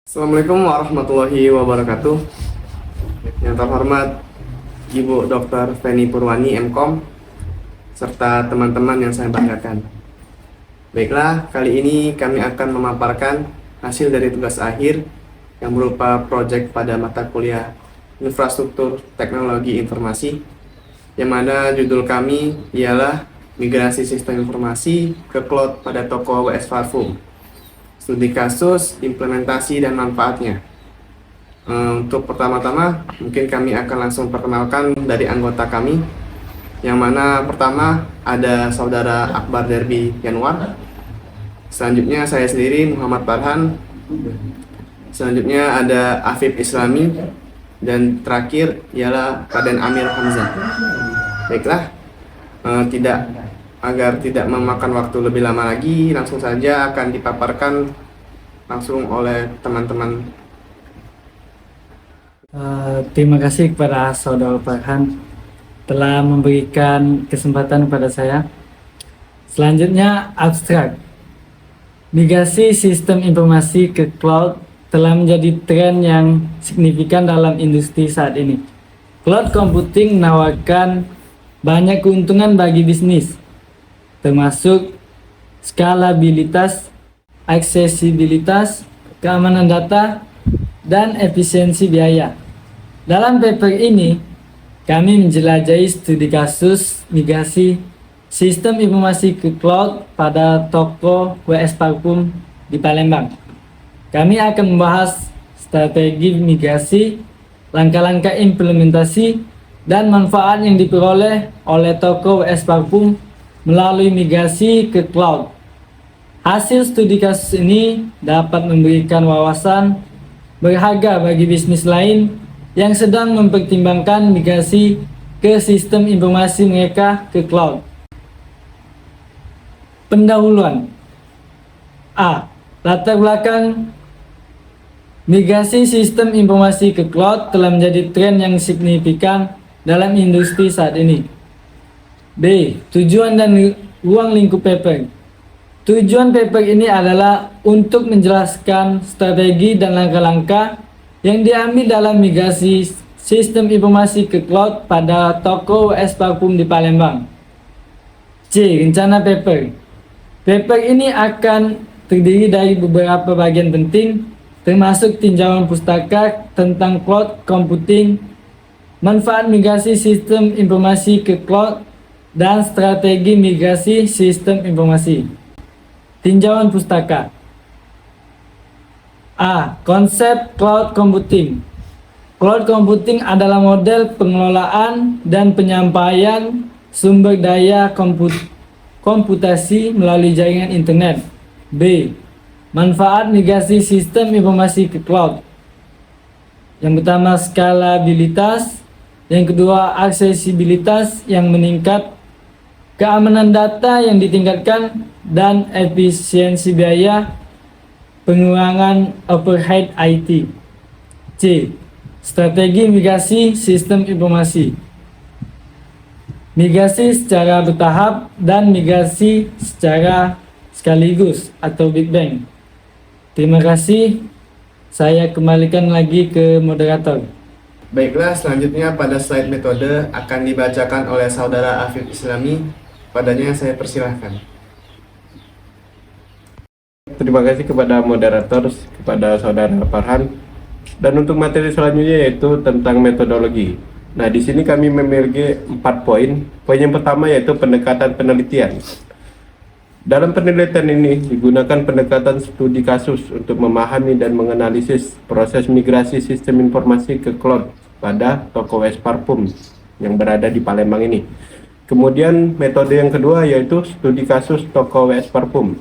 Assalamualaikum warahmatullahi wabarakatuh. Yang terhormat Ibu Dr. Feni Purwani, MKom, serta teman-teman yang saya banggakan. Baiklah, kali ini kami akan memaparkan hasil dari tugas akhir yang berupa proyek pada mata kuliah Infrastruktur Teknologi Informasi, yang mana judul kami ialah Migrasi Sistem Informasi ke Cloud pada Toko WS Parfum. Studi kasus, implementasi, dan manfaatnya. Untuk pertama-tama, mungkin kami akan langsung perkenalkan dari anggota kami. Yang mana pertama ada Saudara Akbar Derby Yanwar. Selanjutnya saya sendiri Muhammad Farhan. Selanjutnya ada Afif Islami. Dan terakhir ialah Raden Amir Hamzah. Baiklah, agar tidak memakan waktu lebih lama lagi, langsung saja akan dipaparkan langsung oleh teman-teman. Terima kasih kepada Saudara Farhan telah memberikan kesempatan kepada saya. Selanjutnya, abstrak. Migrasi sistem informasi ke cloud telah menjadi tren yang signifikan dalam industri saat ini. Cloud computing menawarkan banyak keuntungan bagi bisnis, termasuk skalabilitas, aksesibilitas, keamanan data, dan efisiensi biaya. Dalam paper ini, kami menjelajahi studi kasus migrasi sistem informasi ke cloud pada toko WS Parfum di Palembang. Kami akan membahas strategi migrasi, langkah-langkah implementasi, dan manfaat yang diperoleh oleh toko WS Parfum melalui migrasi ke cloud. Hasil studi kasus ini dapat memberikan wawasan berharga bagi bisnis lain yang sedang mempertimbangkan migrasi ke sistem informasi mereka ke cloud. Pendahuluan. A. Latar belakang migrasi sistem informasi ke cloud telah menjadi tren yang signifikan dalam industri saat ini. B. Tujuan dan ruang lingkup paper. Tujuan paper ini adalah untuk menjelaskan strategi dan langkah-langkah yang diambil dalam migrasi sistem informasi ke cloud pada toko WS Parfum di Palembang. C. Rencana paper. Paper ini akan terdiri dari beberapa bagian penting, termasuk tinjauan pustaka tentang cloud computing, manfaat migrasi sistem informasi ke cloud, dan strategi migrasi sistem informasi. Tinjauan pustaka. A. Konsep cloud computing. Cloud computing adalah model pengelolaan dan penyampaian sumber daya komputasi melalui jaringan internet. B. Manfaat migrasi sistem informasi ke cloud. Yang pertama, skalabilitas. Yang kedua, aksesibilitas yang meningkat, keamanan data yang ditingkatkan, dan efisiensi biaya, pengurangan overhead IT. C. Strategi migrasi sistem informasi. Migrasi secara bertahap dan migrasi secara sekaligus atau Big Bang. Terima kasih. Saya kembalikan lagi ke moderator. Baiklah, selanjutnya pada slide metode akan dibacakan oleh Saudara Afif Islami. Padanya saya persilahkan. Terima kasih kepada moderator, kepada Saudara Farhan. Dan untuk materi selanjutnya yaitu tentang metodologi. Nah, di sini kami memiliki 4 poin. Poin yang pertama yaitu pendekatan penelitian. Dalam penelitian ini digunakan pendekatan studi kasus untuk memahami dan menganalisis proses migrasi sistem informasi ke cloud pada toko WS Parfum yang berada di Palembang ini. Kemudian metode yang kedua yaitu studi kasus toko WS Parfum.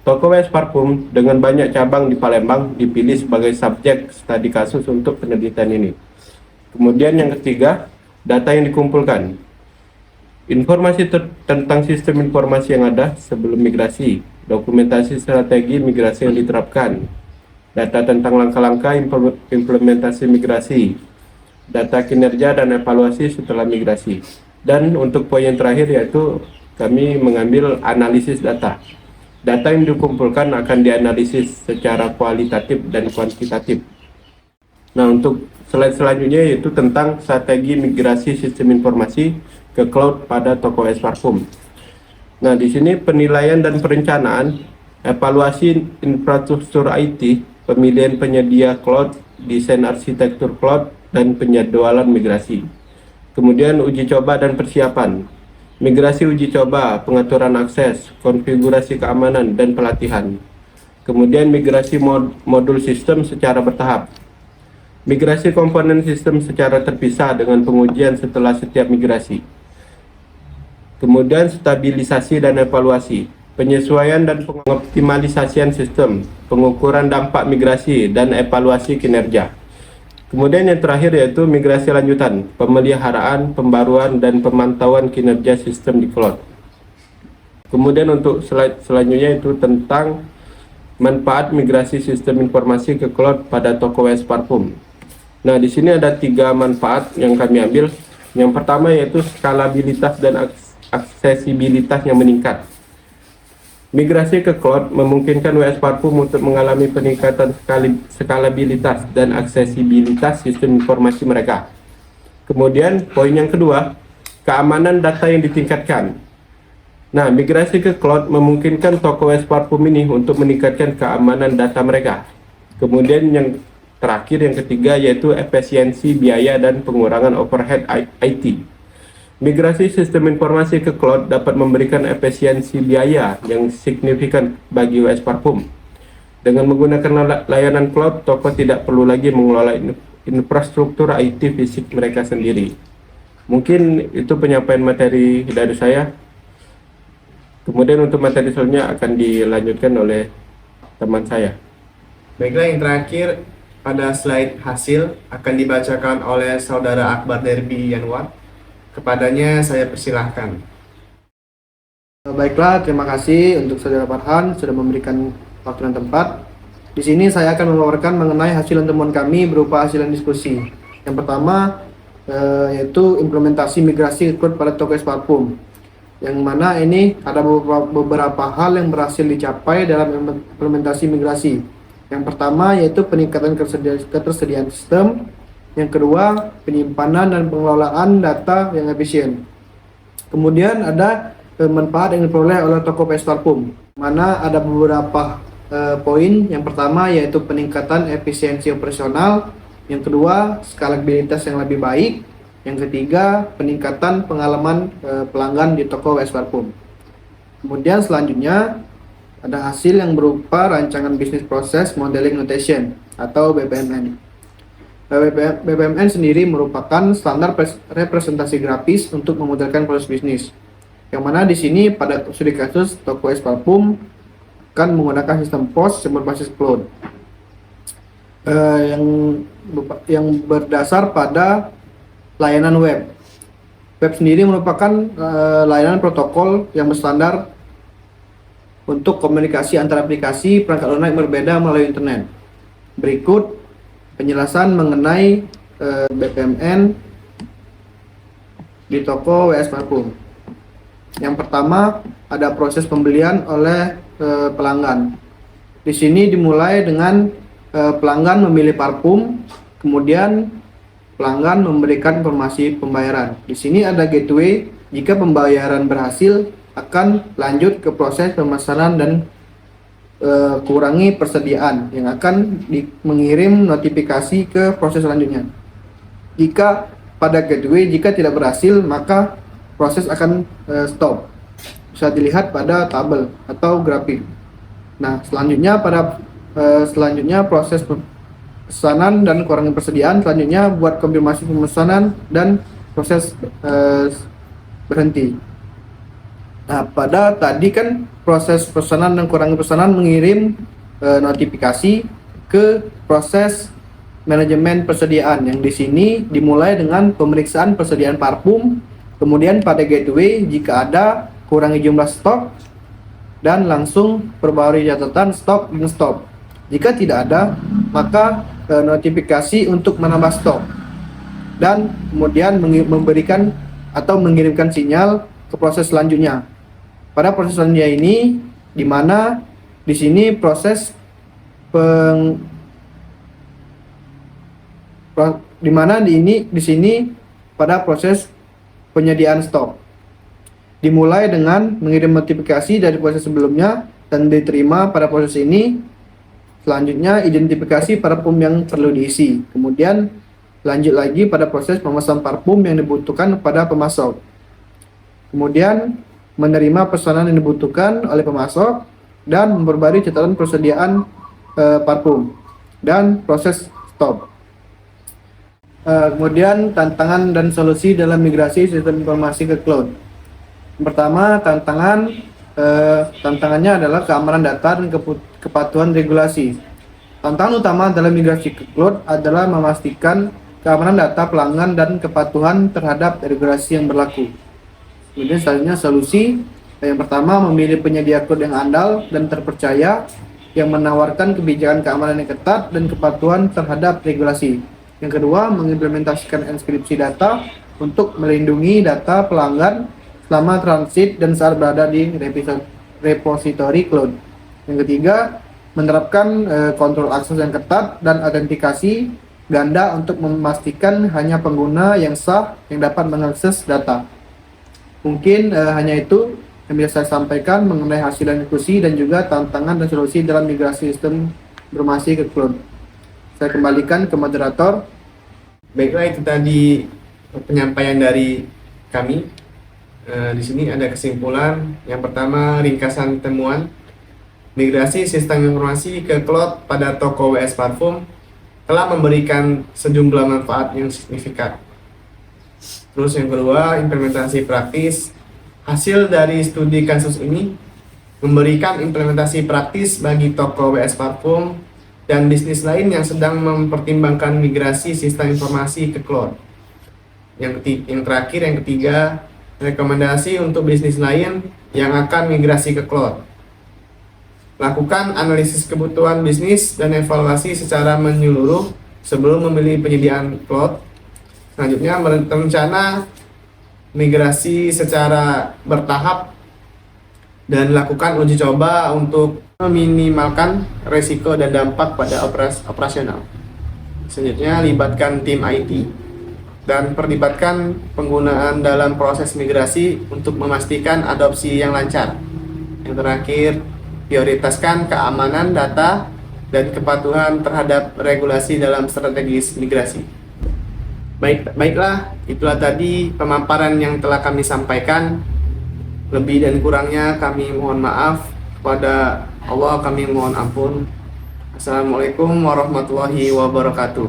Toko WS Parfum dengan banyak cabang di Palembang dipilih sebagai subjek studi kasus untuk penelitian ini. Kemudian yang ketiga, data yang dikumpulkan. Informasi tentang sistem informasi yang ada sebelum migrasi, dokumentasi strategi migrasi yang diterapkan, data tentang langkah-langkah implementasi migrasi, data kinerja dan evaluasi setelah migrasi. Dan untuk poin yang terakhir yaitu kami mengambil analisis data. Data yang dikumpulkan akan dianalisis secara kualitatif dan kuantitatif. Nah, untuk slide selanjutnya yaitu tentang strategi migrasi sistem informasi ke cloud pada toko OS Parfum. Nah, di sini penilaian dan perencanaan, evaluasi infrastruktur IT, pemilihan penyedia cloud, desain arsitektur cloud, dan penjadwalan migrasi. Kemudian uji coba dan persiapan. Migrasi uji coba, pengaturan akses, konfigurasi keamanan, dan pelatihan. Kemudian migrasi modul sistem secara bertahap. Migrasi komponen sistem secara terpisah dengan pengujian setelah setiap migrasi. Kemudian stabilisasi dan evaluasi, penyesuaian dan pengoptimalisasian sistem, pengukuran dampak migrasi, dan evaluasi kinerja. Kemudian yang terakhir yaitu migrasi lanjutan, pemeliharaan, pembaruan, dan pemantauan kinerja sistem di cloud. Kemudian untuk slide selanjutnya itu tentang manfaat migrasi sistem informasi ke cloud pada toko OS Parfum. Nah, di sini ada 3 manfaat yang kami ambil. Yang pertama yaitu skalabilitas dan aksesibilitas yang meningkat. Migrasi ke cloud memungkinkan OS Parfum untuk mengalami peningkatan skalabilitas dan aksesibilitas sistem informasi mereka. Kemudian poin yang kedua, keamanan data yang ditingkatkan. Nah, migrasi ke cloud memungkinkan toko OS Parfum ini untuk meningkatkan keamanan data mereka. Kemudian yang terakhir, yang ketiga, yaitu efisiensi biaya dan pengurangan overhead IT. Migrasi sistem informasi ke cloud dapat memberikan efisiensi biaya yang signifikan bagi OS Parfum. Dengan menggunakan layanan cloud, toko tidak perlu lagi mengelola infrastruktur IT fisik mereka sendiri. Mungkin itu penyampaian materi dari saya. Kemudian untuk materi selanjutnya akan dilanjutkan oleh teman saya. Baiklah, yang terakhir pada slide hasil akan dibacakan oleh Saudara Akbar Derby Yanwar. Kepadanya saya persilahkan. Baiklah, terima kasih untuk Saudara Farhan sudah memberikan waktu dan tempat. Di sini saya akan memaparkan mengenai hasil temuan kami berupa hasil diskusi. Yang pertama yaitu implementasi migrasi cloud pada toko OS Parfum. Yang mana ini ada beberapa hal yang berhasil dicapai dalam implementasi migrasi. Yang pertama yaitu peningkatan ketersediaan sistem. Yang kedua, penyimpanan dan pengelolaan data yang efisien. Kemudian ada manfaat yang diperoleh oleh toko OS Parfum, mana ada beberapa poin. Yang pertama yaitu peningkatan efisiensi operasional. Yang kedua, skalabilitas yang lebih baik. Yang ketiga, peningkatan pengalaman pelanggan di toko OS Parfum. Kemudian selanjutnya ada hasil yang berupa rancangan Business Process Modeling Notation atau BPMN. BPMN sendiri merupakan standar representasi grafis untuk memodelkan proses bisnis. Yang mana di sini pada studi kasus toko OS Parfum akan menggunakan sistem POS yang berbasis cloud, yang berdasar pada layanan web. Web sendiri merupakan layanan protokol yang berstandar untuk komunikasi antar aplikasi perangkat lunak berbeda melalui internet. Berikut penjelasan mengenai BPMN di toko OS Parfum. Yang pertama ada proses pembelian oleh pelanggan. Di sini dimulai dengan pelanggan memilih parfum, kemudian pelanggan memberikan informasi pembayaran. Di sini ada gateway. Jika pembayaran berhasil, akan lanjut ke proses pemesanan dan kurangi persediaan yang akan mengirim notifikasi ke proses selanjutnya. Jika pada gateway jika tidak berhasil, maka proses akan stop. Bisa dilihat pada tabel atau grafik. Nah, selanjutnya proses pesanan dan kurangi persediaan. Selanjutnya buat konfirmasi pemesanan dan proses berhenti. Nah, pada tadi kan proses pesanan dan kurangi pesanan mengirim notifikasi ke proses manajemen persediaan, yang di sini dimulai dengan pemeriksaan persediaan parfum, kemudian pada gateway jika ada kurangi jumlah stok dan langsung perbarui catatan stok dan stop. Jika tidak ada, maka notifikasi untuk menambah stok dan kemudian memberikan atau mengirimkan sinyal ke proses selanjutnya. Pada proses selanjutnya ini di mana di sini proses di sini pada proses penyediaan stok dimulai dengan mengirim notifikasi dari proses sebelumnya dan diterima pada proses ini. Selanjutnya identifikasi parfum yang perlu diisi, kemudian lanjut lagi pada proses memesan parfum yang dibutuhkan pada pemasok, kemudian menerima pesanan yang dibutuhkan oleh pemasok dan memperbarui catatan persediaan parfum dan proses stop. Kemudian tantangan dan solusi dalam migrasi sistem informasi ke cloud. Yang pertama, tantangannya adalah keamanan data dan kepatuhan regulasi. Tantangan utama dalam migrasi ke cloud adalah memastikan keamanan data pelanggan dan kepatuhan terhadap regulasi yang berlaku. Kemudian selanjutnya solusi. Yang pertama, memilih penyedia cloud yang andal dan terpercaya yang menawarkan kebijakan keamanan yang ketat dan kepatuhan terhadap regulasi. Yang kedua, mengimplementasikan enkripsi data untuk melindungi data pelanggan selama transit dan saat berada di repositori cloud. Yang ketiga, menerapkan kontrol akses yang ketat dan autentikasi ganda untuk memastikan hanya pengguna yang sah yang dapat mengakses data. Mungkin hanya itu yang bisa saya sampaikan mengenai hasil diskusi dan juga tantangan dan solusi dalam migrasi sistem informasi ke cloud. Saya kembalikan ke moderator. Baiklah, itu tadi penyampaian dari kami. Di sini ada kesimpulan. Yang pertama, ringkasan temuan. Migrasi sistem informasi ke cloud pada toko WS Parfum telah memberikan sejumlah manfaat yang signifikan. Terus yang kedua, implementasi praktis. Hasil dari studi kasus ini memberikan implementasi praktis bagi toko WS Parfum dan bisnis lain yang sedang mempertimbangkan migrasi sistem informasi ke cloud. Yang ketiga, rekomendasi untuk bisnis lain yang akan migrasi ke cloud. Lakukan analisis kebutuhan bisnis dan evaluasi secara menyeluruh sebelum memilih penyediaan cloud. Selanjutnya, berencana migrasi secara bertahap dan lakukan uji coba untuk meminimalkan risiko dan dampak pada operasional. Selanjutnya, libatkan tim IT dan perlibatkan penggunaan dalam proses migrasi untuk memastikan adopsi yang lancar. Yang terakhir, prioritaskan keamanan data dan kepatuhan terhadap regulasi dalam strategis migrasi. Baiklah, itulah tadi pemaparan yang telah kami sampaikan. Lebih dan kurangnya kami mohon maaf. Kepada Allah kami mohon ampun. Assalamualaikum warahmatullahi wabarakatuh.